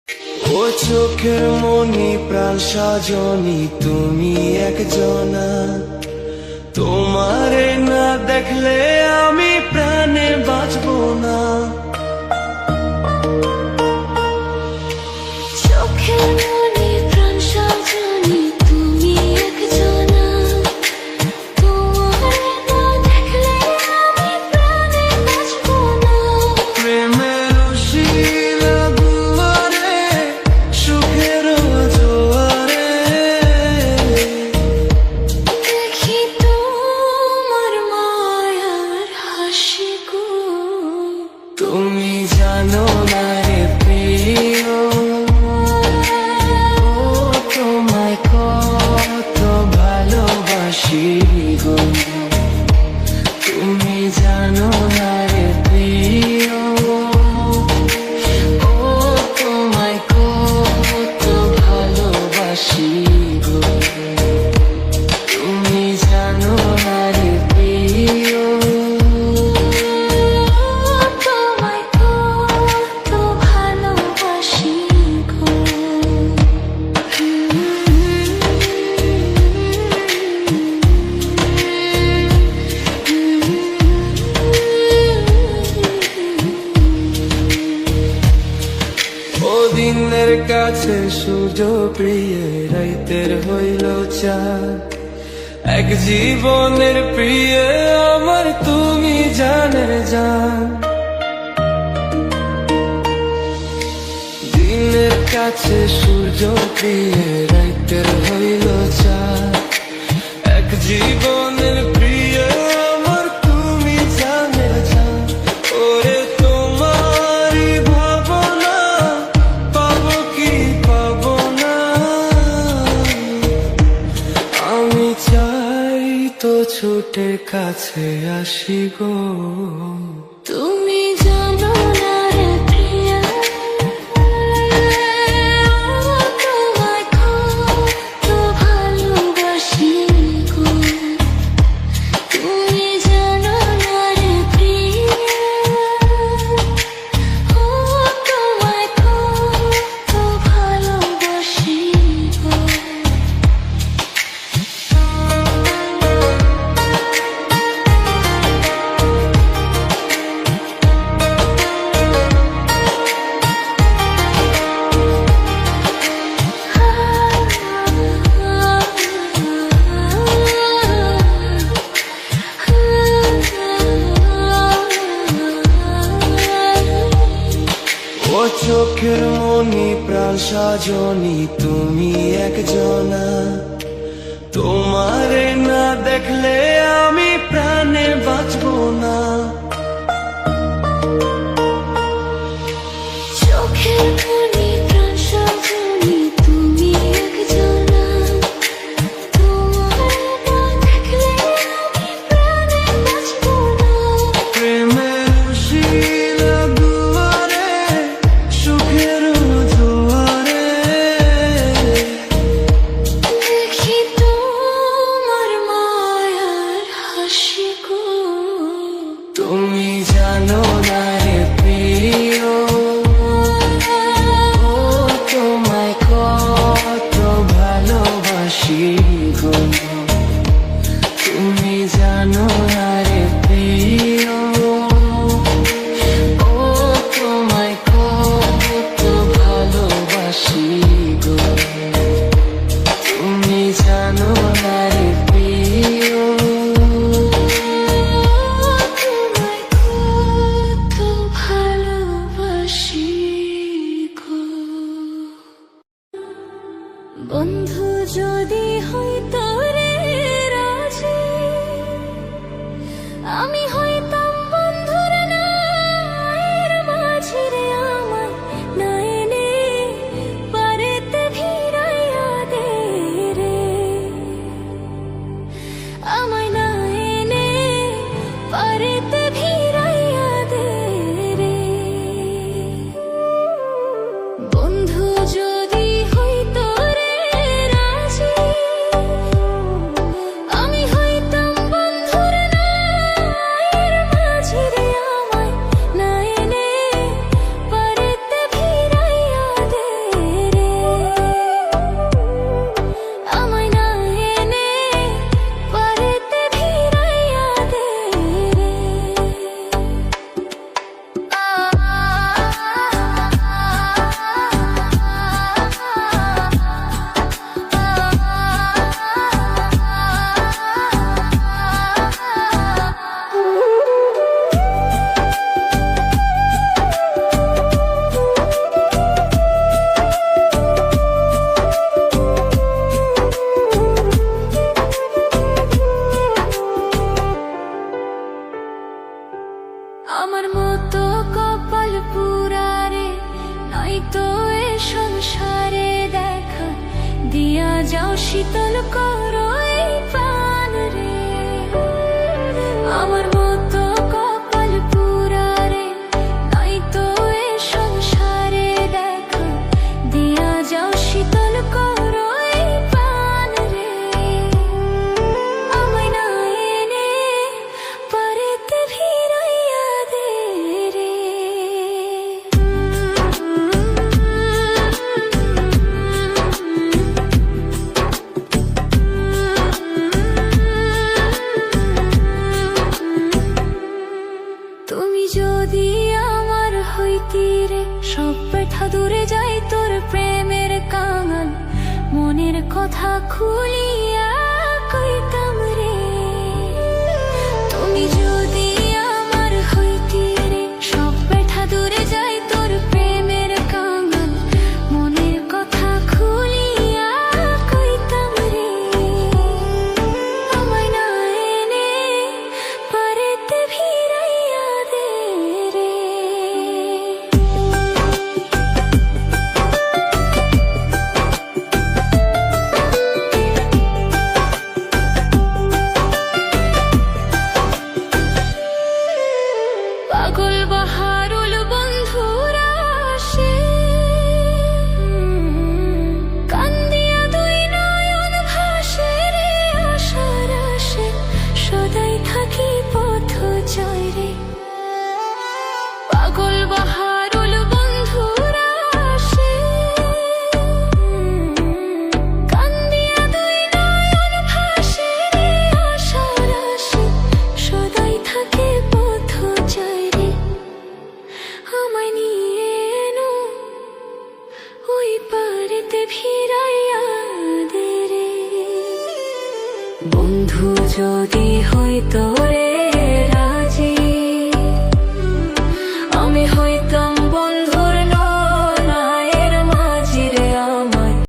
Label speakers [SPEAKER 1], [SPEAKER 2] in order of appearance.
[SPEAKER 1] ও চোখের মনি প্রাণ সজনী তুমি একজনা, তোমারে না দেখলে আমি প্রাণে বাঁচবো না।
[SPEAKER 2] চোখের মনি প্রাণ সজনী তুমি একজনা, তোমারে না দেখলে আমি প্রাণে বাঁচবো না।
[SPEAKER 1] প্রেমের শিলা দুয়ারে সুখের জোয়ারে
[SPEAKER 2] দেখি তোমার মায়ার হাসি গো।
[SPEAKER 1] তুমি জানো না রে প্রিয়, তোমায় কত ভালোবাসি গো। তুমি জানো না রে প্রিয়, ও তোমায় কত ভালোবাসি গো। তুমি জানো না রে প্রিয়,
[SPEAKER 2] তোমায় কত ভালোবাসি গো।
[SPEAKER 1] ও দিনের কাছে সূর্য প্রিয়, রাইতের হইল চাঁদ। এক জীবনের প্রিয় আমার তুমি জানের জান। দিনের কাছে সূর্য প্রিয়, রাইতের হইল চাঁদ। এক জীবনের প্রিয় আমার তুমি জানের জান। ওরে তোমারই ভাবনা পাবো কি পাবো না, আমি চাই তো ছুটে কাছে আসি গো।
[SPEAKER 2] তুমি জানো না রে প্রিয়া, তোমায় কত ভালোবাসি গো। তুমি জানো না রে প্রিয়া, তোমায় কত ভালোবাসি গো।
[SPEAKER 1] ও চোখের মনি প্রাণ সজনী তুমি একজনা, তোমারে না দেখলে আমি প্রাণে বাঁচবো না।
[SPEAKER 2] চোখের মনি প্রাণ সজনী তুমি একজনা, তোমারে না দেখলে আমি প্রাণে বাঁচবো না।
[SPEAKER 1] প্রেমের শিলা দুয়ারে সুখের জোয়ারে
[SPEAKER 2] দেখি তোমার মায়ার হাসি গো।
[SPEAKER 1] তুমি জানো না রে প্রিয়, ও তোমায় কত ভালোবাসি গো। তুমি জানো না রে প্রিয়, ও তোমায় কত ভালোবাসি গো। তুমি জানো না রে প্রিয়,
[SPEAKER 2] তোমায় কত ভালোবাসি গো। বন্ধু যদি হইতো রে রাজি, আমি হইতাম বন্ধুর নায়ের মাঝি রে। আমায় না এনে পারেতে ভিড়াইয়া দে রে, আমায় না এনে পারেতে ভিড়াইয়া দে রে। বন্ধু যদি হইতো রে রাজি, যাও শীতল করো এই প্রাণ রে। আমার মতো কপাল পুরা রে, নাই তো এ সংসারে দেখা, দিয়া যাও শীতল করো এই প্রাণ রে। আমায় না এনে পারেতে ভিড়াইয়া দে রে। তুমি যদি আমার হইতি রে, সব ব্যথা দূরে যাই তোর প্রেমের কাঙাল, মনের কথা খুলিয়া কইতাম রে। তুমি যদি আমার হইতি রে, সব ব্যথা দূরে যাই তোর প্রেমের কাঙাল, মনের কথা খুলিয়া কইতাম রে। আমায় না এনে পারেতে ভিড়াইয়া দে রে। পাগল বাহারুল বন্ধুরা আসে, কান্দিয়া দুই নয়ন ভাসে রে আশার আসে, সদাই থাকি পথ জয় রে। পাগল বাহারুল বন্ধুরা আসে, কান্দিয়া দুই নয়ন ভাসে রে আশার আসে, সদাই থাকে পথ জয় রে। আমায় নিয়ে এনো ওই পারেতে ভিড়াইয়া দে রে। বন্ধু যদি হয়তো